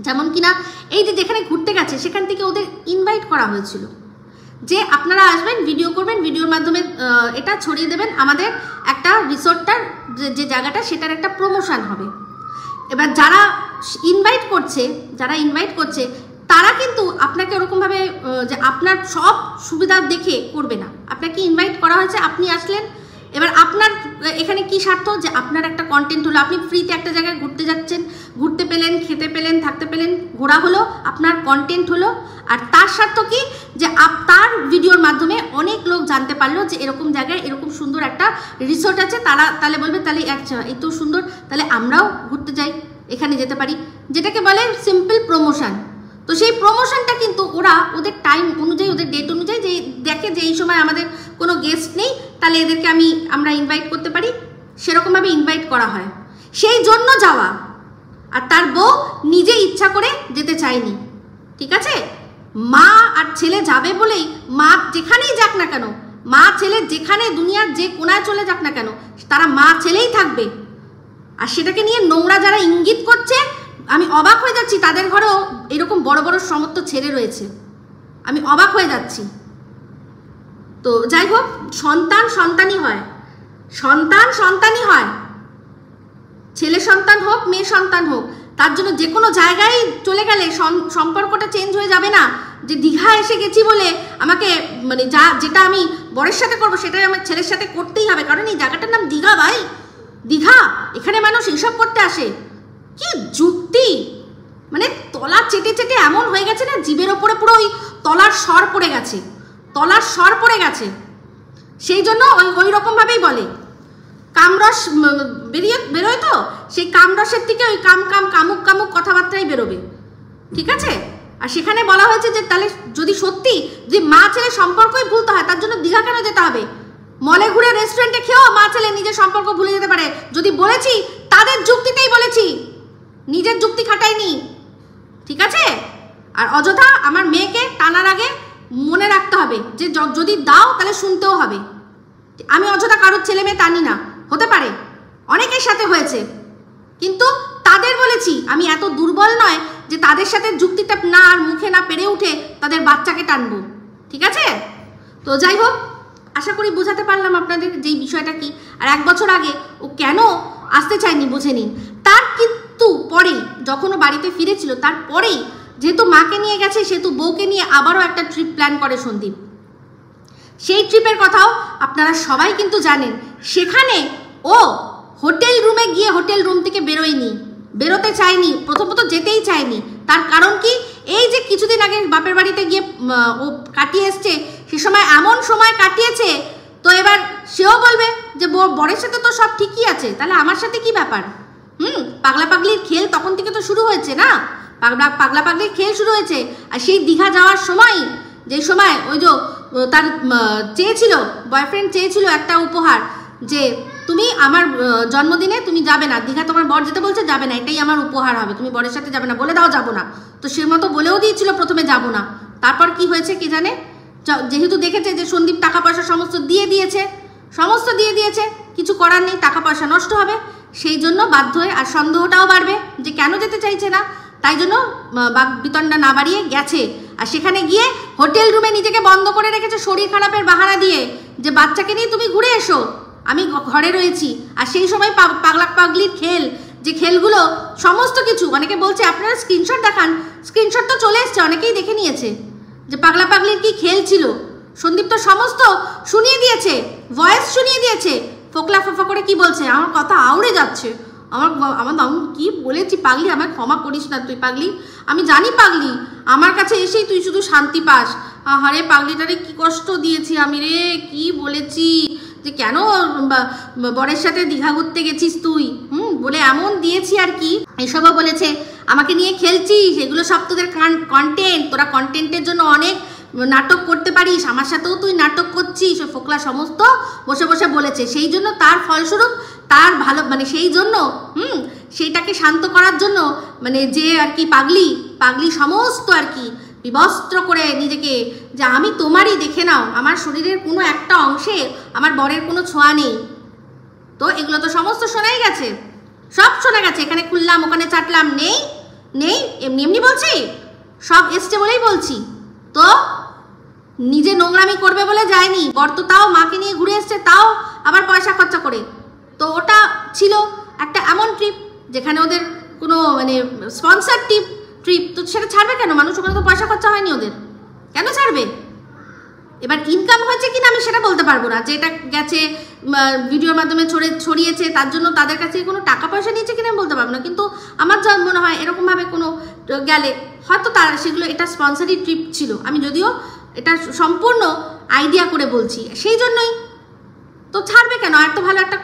S1: যেমন কিনা এই যে যেখানে ঘুরতে গেছে সেখান থেকে ওদের ইনভাইট করা হয়েছিল যে আপনারা আসবেন, ভিডিও করবেন, ভিডিওর মাধ্যমে এটা ছড়িয়ে দেবেন, আমাদের একটা রিসোর্টটার যে জায়গাটা সেটার একটা প্রমোশন হবে। এবার যারা ইনভাইট করছে তারা কিন্তু আপনাকে ওরকমভাবে যে আপনার সব সুবিধা দেখে করবে না। আপনাকে ইনভাইট করা হয়েছে, আপনি আসলেন, এবার আপনার এখানে কি স্বার্থ, যে আপনার একটা কন্টেন্ট হলো, আপনি ফ্রিতে একটা জায়গায় ঘুরতে যাচ্ছেন, ঘুরতে পেলেন, খেতে পেলেন, থাকতে পেলেন, ঘোরা হলো, আপনার কন্টেন্ট হলো। আর তার স্বার্থ কি, যে তার ভিডিওর মাধ্যমে অনেক লোক জানতে পারলো যে এরকম জায়গায় এরকম সুন্দর একটা রিসোর্ট আছে, তাহলে বলবে তাহলে আচ্ছা এই তো সুন্দর, তাহলে আমরাও ঘুরতে যাই, এখানে যেতে পারি, যেটাকে বলে সিম্পল প্রমোশন। তো সেই প্রমোশনটা কিন্তু ওরা ওদের টাইম অনুযায়ী, ওদের ডেট অনুযায়ী, যে দেখে যে এই সময় আমাদের কোনো গেস্ট নেই, তাহলে এদেরকে আমরা ইনভাইট করতে পারি, সেরকমভাবে ইনভাইট করা হয়, সেই জন্য যাওয়া। আর তার বউ নিজে ইচ্ছা করে যেতে চায়নি, ঠিক আছে? মা আর ছেলে যাবে বলেই, মা যেখানেই যাক না কেন, মা ছেলে যেখানে দুনিয়ার যে কোনায় চলে যাক না কেন, তারা মা ছেলেই থাকবে। আর সেটাকে নিয়ে নোংরা যারা ইঙ্গিত করছে, আমি অবাক হয়ে যাচ্ছি, তাদের ঘরেও এরকম বড় বড় সমস্ত ছেলে রয়েছে, আমি অবাক হয়ে যাচ্ছি। তো যাই হোক, সন্তানই হয়, ছেলে সন্তান হোক মেয়ে সন্তান হোক, তার জন্য যে কোনো জায়গায় চলে গেলে সম্পর্কটা চেঞ্জ হয়ে যাবে না। যে দীঘা এসে গেছি বলে আমাকে মানে যেটা আমি বরের সাথে করবো সেটাই আমার ছেলের সাথে করতেই হবে, কারণ এই জায়গাটার নাম দীঘা ভাই, দীঘা, এখানে মানুষ এইসব করতে আসে। কি যুক্তি, মানে তলা চেটে চেটে এমন হয়ে গেছে না, জিভের ওপরে পুরো ওই তলার স্বর পড়ে গেছে, সেই জন্য ওই রকমভাবেই বলে। কামরস বেরোয়, তো সেই কামরসের থেকে ওই কামুক কথাবার্তাই বেরোবে, ঠিক আছে? আর সেখানে বলা হয়েছে যে তাহলে যদি সত্যি যে মা ছেলে সম্পর্কই ভুলতে হয়, তার জন্য দীঘা কেন যেতে হবে? মলে ঘুরে রেস্টুরেন্টে খেয়েও মা ছেলে নিজের সম্পর্ক ভুলে যেতে পারে। যদি বলেছি তাদের যুক্তিতেই বলেছি, নিজের যুক্তি খাটাইনি, ঠিক আছে? আর অযথা আমার মেয়েকে টানার আগে মনে রাখতে হবে যে যদি দাও তাহলে শুনতেও হবে, আমি অযথা কারোর ছেলে মেয়ে টানি না, হতে পারে অনেকের সাথে হয়েছে, কিন্তু তাদের বলেছি আমি এত দুর্বল নয় যে তাদের সাথে যুক্তিটা না আর মুখে না পেরে উঠে তাদের বাচ্চাকে টানবো, ঠিক আছে? তো যাই হোক, আশা করি বোঝাতে পারলাম আপনাদের যেই বিষয়টা কি। আর 1 বছর আগে ও কেন আসতে চায়নি বুঝে নিন। তার কিন্তু পরেই যখন ও বাড়িতে ফিরেছিল, তারপরেই যেহেতু মাকে নিয়ে গেছে সেহেতু বউকে নিয়ে আবারও একটা ট্রিপ প্ল্যান করে সন্দীপ। সেই ট্রিপের কথাও আপনারা সবাই কিন্তু জানেন। সেখানে ও হোটেল রুমে গিয়ে হোটেল রুম থেকে বেরোতে চায়নি, প্রথমত যেতেই চায়নি। তার কারণ কি, এই যে কিছুদিন আগে বাপের বাড়িতে গিয়ে ও কাটিয়ে এসছে, সে সময় এমন সময় কাটিয়েছে, তো এবার সেও বলবে যে বরের সাথে তো সব ঠিকই আছে, তাহলে আমার সাথে কি ব্যাপার? পাগলা পাগলির খেল তখন থেকে তো শুরু হয়েছে না, পাগলা পাগলির খেল শুরু হয়েছে। আর সেই দীঘা যাওয়ার সময়, যে সময় ওই যে তার চেয়েছিল, বয়ফ্রেন্ড চেয়েছিল একটা উপহার, যে তুমি আমার জন্মদিনে তুমি যাবে না, দীঘা তোমার বর যেতে বলছে যাবে না, এটাই আমার উপহার হবে, তুমি বরের সাথে যাবে না, বলে দাও যাবো না। তো সে মতো বলেও দিয়েছিল প্রথমে যাবো না, তারপর কি হয়েছে কি জানে, যেহেতু দেখেছে যে সন্দীপ টাকা পয়সা সমস্ত দিয়ে দিয়েছে, কিছু করার নেই, টাকা পয়সা নষ্ট হবে, সেই জন্য বাধ্য হয়ে, আর সন্দেহটাও বাড়বে যে কেন যেতে চাইছে না, তাই জন্য বিতণ্ডা না বাড়িয়ে গেছে। আর সেখানে গিয়ে হোটেল রুমে নিজেকে বন্ধ করে রেখেছে শরীর খারাপের বাহানা দিয়ে, যে বাচ্চাকে নিয়ে তুমি ঘুরে এসো, আমি ঘরে রয়েছি। আর সেই সময় পাগলা পাগলির খেল, যে খেলগুলো সমস্ত কিছু, অনেকে বলছে আপনারা স্ক্রিনশট দেখান, স্ক্রিনশট তো চলে এসছে, অনেকেই দেখে নিয়েছে যে পাগলা পাগলির কি খেল ছিল। সন্দীপ তো সমস্ত শুনিয়ে দিয়েছে, ভয়েস শুনিয়ে দিয়েছে। ফোকলা ফোফা করে কি বলছে, আমার কথা আউড়ে যাচ্ছে, আমার কি বলেছি, পাগলি আমায় ক্ষমা করিস না তুই পাগলি, আমি জানি পাগলি, আমার কাছে এসেই তুই শুধু শান্তি পাস। আরে পাগলিটারে কি কষ্ট দিয়েছি আমি রে, কি বলেছি যে কেন বরের সাথে দীঘা ঘুরতে গেছিস তুই, বলে এমন দিয়েছি আর কি। এসবও বলেছে আমাকে নিয়ে খেলছিস, এগুলো সব তোদের কন্টেন্ট, তোরা কন্টেন্টের জন্য অনেক নাটক করতে পারিস, আমার সাথেও তুই নাটক করছিস, ফোকলা সমস্ত বসে বসে বলেছে। সেই জন্য তার ফলস্বরূপ তার ভালো, মানে সেই জন্য সেইটাকে শান্ত করার জন্য, মানে যে আর কি পাগলি সমস্ত আর কি বিবস্ত্র করে নিজেকে, যে আমি তোমারই, দেখে নাও আমার শরীরের কোনো একটা অংশে আমার বরের কোনো ছোঁয়া নেই। তো এগুলো তো সমস্ত শোনাই গেছে, সব শোনা গেছে, এখানে খুললাম ওখানে চাটলাম, নেই এমনি বলছি, সব এসছে বলেই বলছি। তো নিজে নোংরামি করবে বলে যায়নি, বর তো তাও মাকে নিয়ে ঘুরে এসছে, তাও আবার পয়সা খরচা করে। তো ওটা ছিল একটা এমন ট্রিপ যেখানে ওদের কোনো মানে স্পন্সার ট্রিপ, তো সেটা ছাড়বে কেন মানুষ? ওখানে তো পয়সা খরচা হয়নি ওদের, কেন ছাড়বে? এবার ইনকাম হয়েছে কিনা আমি সেটা বলতে পারবো না, যে এটা গেছে ভিডিওর মাধ্যমে ছড়িয়েছে তার জন্য তাদের কাছে কোনো টাকা পয়সা নিয়েছে কিনা আমি বলতে পারবো না। কিন্তু আমার যা মনে হয় এরকমভাবে কোনো গেলে হয়তো তার সেগুলো এটা স্পন্সারি ট্রিপ ছিল, আমি যদিও এটা সম্পূর্ণ আইডিয়া করে বলছি, সেই জন্যই তো ছাড়বে কেন? এত ভালো একটা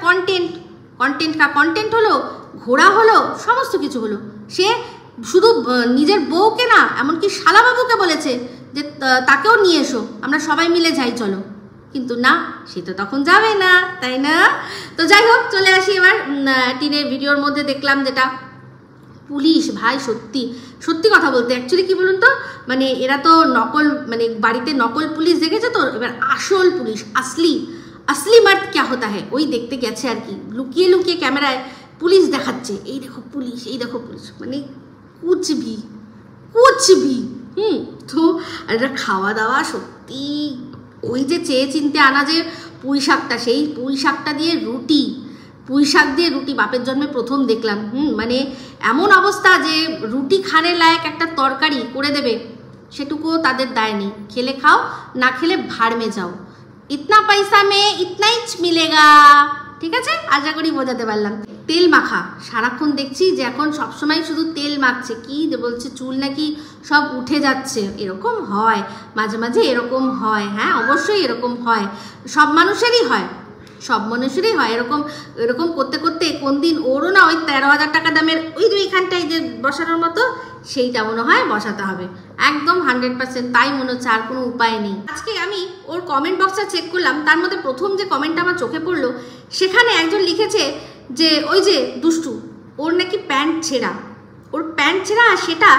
S1: কন্টেন্ট হলো, ঘোরা হলো, সমস্ত কিছু হলো। সে শুধু নিজের বউকে না, এমনকি শালাবাবুকে বলেছে যে তাকেও নিয়ে এসো, আমরা সবাই মিলে যাই চলো, কিন্তু না, সে তো তখন যাবে না, তাই না? তো যাই হোক, চলে আসি এবার টিনের ভিডিওর মধ্যে। দেখলাম যেটা পুলিশ, ভাই সত্যি কথা বলতে অ্যাকচুয়ালি কি বলুন তো, মানে এরা তো নকল, মানে বাড়িতে নকল পুলিশ দেখেছে তো, এবার আসল পুলিশ, আসলি মার্দ ক্যা হতা হ্যায়, ওই দেখতে গেছে আর কি, লুকিয়ে ক্যামেরায় পুলিশ দেখাচ্ছে, এই দেখো পুলিশ, মানে কুচবি তো এটা খাওয়া দাওয়া সত্যি, ওই যে চেয়ে চিনতে আনা যে পুঁই শাকটা, সেই পুঁই শাকটা দিয়ে রুটি, পুঁই শাক দিয়ে রুটি বাপের জন্মে প্রথম দেখলাম। মানে এমন অবস্থা যে রুটি খানের লায়ক একটা তরকারি করে দেবে, সেটুকুও তাদের দেয়নি। খেলে খাও, না খেলে ভাড় মে যাও, ইতনা পয়সা মে ইতনাই মিলেগা। ঠিক আছে, আশা করি বোঝাতে পারলাম। তেল মাখা, সারাক্ষণ দেখছি যে এখন সবসময় শুধু তেল মাখছে, কি বলছে চুল নাকি সব উঠে যাচ্ছে, এরকম হয় মাঝে মাঝে, এরকম হয়, হ্যাঁ অবশ্যই এরকম হয়, সব মানুষেরই হয় এরকম করতে করতে কোন দিন ওরও না ওই 13,000 টাকা দামের ওই যে এখানটায় যে বসানোর মতো সেইটা মনে হয় বসাতে হবে, একদম 100%, তাই মনে হচ্ছে, আর কোনো উপায় নেই। আজকে আমি ওর কমেন্ট বক্সটা চেক করলাম, তার মধ্যে প্রথম যে কমেন্টটা আমার চোখে পড়লো, সেখানে একজন লিখেছে যে ওই যে দুষ্টু, ওর নাকি প্যান্ট ছেঁড়া, আর সেটা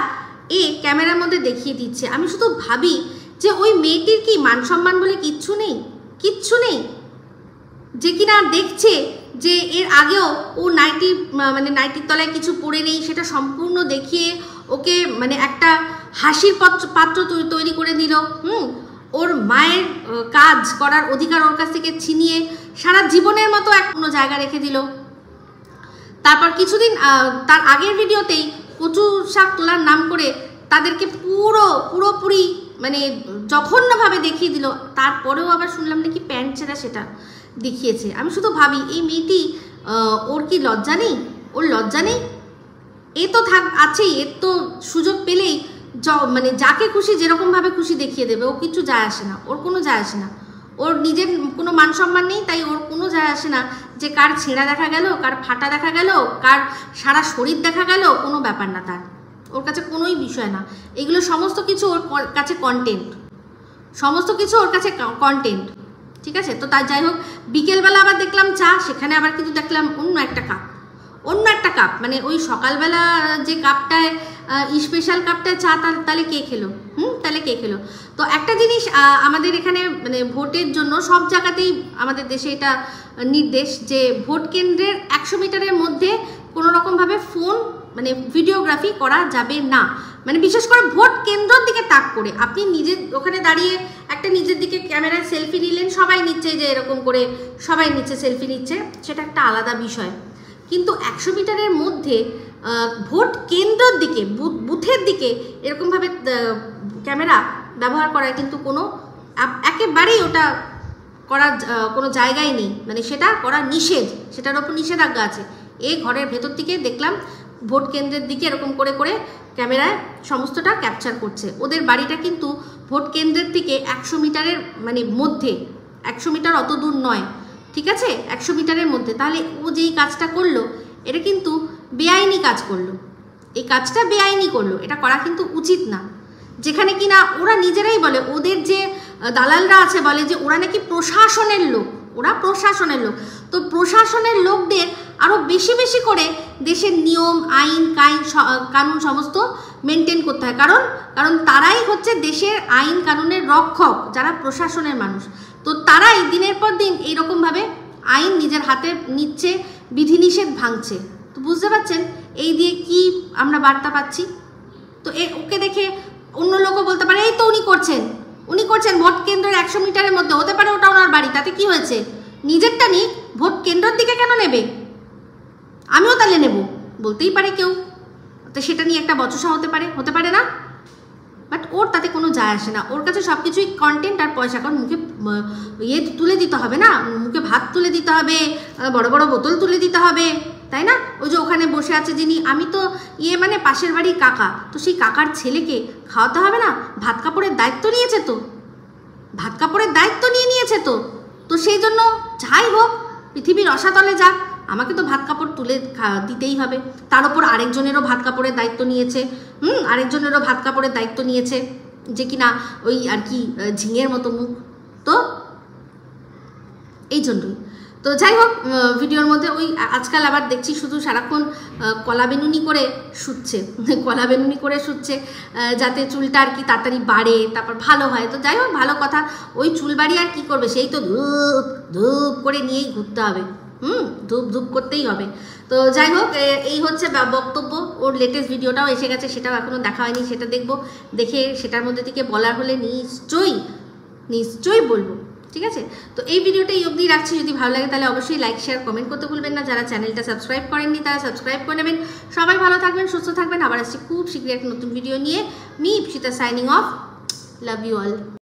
S1: ক্যামেরার মধ্যে দেখিয়ে দিচ্ছে। আমি শুধু ভাবি যে ওই মেয়েটির কি মান সম্মান বলে কিচ্ছু নেই, যে কিনা দেখছে যে এর আগেও ও নাইটির তলায় কিছু পড়ে নেই, সেটা সম্পূর্ণ দেখিয়ে ওকে মানে একটা হাসির পাত্র তৈরি করে দিল। ওর মায়ের কাজ করার অধিকার ওর কাছ থেকে ছিনিয়ে সারা জীবনের মতো এক কোনো জায়গা রেখে দিল। তারপর কিছুদিন তার আগের ভিডিওতেই কচু শাক তোলার নাম করে তাদেরকে পুরোপুরি মানে জঘন্যভাবে দেখিয়ে দিল। তারপরেও আবার শুনলাম নাকি প্যান্ট ছেঁড়া সেটা দেখিয়েছে। আমি শুধু ভাবি এই মেয়েটি ওর কি লজ্জা নেই? ওর লজ্জা নেই? এ তো আছেই, এর তো সুযোগ পেলেই মানে যাকে খুশি যেরকমভাবে খুশি দেখিয়ে দেবে, ও কিছু যায় আসে না, ওর কোনো যায় আসে না। ওর নিজের কোনো মান সম্মান নেই, তাই ওর কোনো যায় আসে না যে কার ছেঁড়া দেখা গেল, কার ফাটা দেখা গেল, কার সারা শরীর দেখা গেল, কোনো ব্যাপার না তার। ওর কাছে কোনোই বিষয় না, এগুলো সমস্ত কিছু ওর কাছে কন্টেন্ট, সমস্ত কিছু ওর কাছে কন্টেন্ট, ঠিক আছে। তো তার যাই হোক, বিকেলবেলা আবার দেখলাম চা, সেখানে আবার কিন্তু দেখলাম অন্য একটা কাপ, মানে ওই সকালবেলা যে কাপটায় স্পেশাল কাপটায় চা, তাহলে কে খেলো? তাহলে কে খেলো? তো একটা জিনিস আমাদের এখানে মানে ভোটের জন্য সব জায়গাতেই আমাদের দেশে এটা নির্দেশ যে ভোট কেন্দ্রের 100 মিটারের মধ্যে কোনো রকমভাবে ফোন মানে ভিডিওগ্রাফি করা যাবে না। মানে বিশেষ করে ভোট কেন্দ্রের দিকে তাক করে আপনি নিজের ওখানে দাঁড়িয়ে একটা নিজের দিকে ক্যামেরায় সেলফি নিলেন, সবাই নিচ্ছে, যে এরকম করে সবাই নিচ্ছে, সেলফি নিচ্ছে, সেটা একটা আলাদা বিষয়। কিন্তু 100 মিটারের মধ্যে ভোট কেন্দ্রের দিকে বুথের দিকে এরকমভাবে ক্যামেরা ব্যবহার করার কিন্তু কোনো একেবারেই ওটা করার কোনো জায়গাই নেই, মানে সেটা করা নিষেধ, সেটার ওপর নিষেধাজ্ঞা আছে। এই ঘরের ভেতর থেকে দেখলাম ভোট কেন্দ্রের দিকে এরকম করে ক্যামেরায় সমস্তটা ক্যাপচার করছে। ওদের বাড়িটা কিন্তু ভোট কেন্দ্রের থেকে 100 মিটারের মানে মধ্যে, 100 মিটার অত দূর নয়, ঠিক আছে, 100 মিটারের মধ্যে। তাহলে ও যেই কাজটা করলো এটা কিন্তু বেআইনি কাজ করলো, এই কাজটা বেআইনি করলো, এটা করা কিন্তু উচিত না। যেখানে কিনা ওরা নিজেরাই বলে, ওদের যে দালালরা আছে বলে যে ওরা নাকি প্রশাসনের লোক, ওরা প্রশাসনের লোক। তো প্রশাসনের লোকদের আরও বেশি বেশি করে দেশের নিয়ম আইন কানুন সমস্ত মেনটেন করতে হয়, কারণ তারাই হচ্ছে দেশের আইন কানুনের রক্ষক, যারা প্রশাসনের মানুষ। তো তারাই দিনের পর দিন এইরকমভাবে আইন নিজের হাতে নিচ্ছে, বিধিনিষেধ ভাঙছে। তো বুঝতে পারছেন এই দিয়ে কি আমরা বার্তা পাচ্ছি? তো ওকে দেখে অন্য লোকও বলতে পারে এই তো উনি করছেন ভোট কেন্দ্রের 100 মিটারের মধ্যে, হতে পারে ওটা ওনার বাড়ি, তাতে কি হয়েছে? নিজেরটা নিক, ভোট কেন্দ্রের দিকে কেন নেবে? আমিও তাহলে নেব বলতেই পারে কেউ, তো সেটা নিয়ে একটা বচসা হতে পারে না। বাট ওর তাতে কোনো যায় আসে না, ওর কাছে সব কিছুই কন্টেন্ট আর পয়সা। কারণ মুখে তুলে দিতে হবে না, মুখে ভাত তুলে দিতে হবে, বড় বড় বোতল তুলে দিতে হবে, তাই না? ওই যে ওখানে বসে আছে যিনি, আমি তো মানে পাশের বাড়ির কাকা, তো সেই কাকার ছেলেকে খাওয়াতে হবে না? ভাত কাপড়ের দায়িত্ব নিয়েছে তো, তো সেই জন্য যাই হোক, পৃথিবীর রসাতলে যাক, আমাকে তো ভাত কাপড় তুলে দিতেই হবে। তার উপর আরেকজনেরও ভাত কাপড়ের দায়িত্ব নিয়েছে, যে কিনা ওই আর কি ঝিঙের মতো মুখ। তো এই জন্যই তো যাই হোক, ভিডিওর মধ্যে ওই আজকাল আবার দেখছি শুধু সারাক্ষণ কলা বেনুনি করে শুচ্ছে যাতে চুলটা আর কি তাড়াতাড়ি বাড়ে, তারপর ভালো হয়। তো যাই হোক, ভালো কথা, ওই চুল বাড়ি আর কি করবে, সেই তো ধূপ করে নিয়েই ঘুরতে হবে, ধূপ করতেই হবে। তো যাই হোক, এই হচ্ছে বক্তব্য। ওর লেটেস্ট ভিডিওটাও এসে গেছে, সেটাও এখনও দেখা হয়নি, সেটা দেখে সেটার মধ্যে থেকে বলার হলে নিশ্চয়ই বলবো, ঠিক আছে। তো এই ভিডিওটা এই অবধি রাখছি, যদি ভালো লাগে তাহলে অবশ্যই লাইক শেয়ার কমেন্ট করতে ভুলবেন না। যারা চ্যানেলটা সাবস্ক্রাইব করেননি তারা সাবস্ক্রাইব করে নেবেন। সবাই ভালো থাকবেন, সুস্থ থাকবেন। আবার আসছি খুব শীঘ্রই একটা নতুন ভিডিও নিয়ে। Me Ipsita signing off, love you all.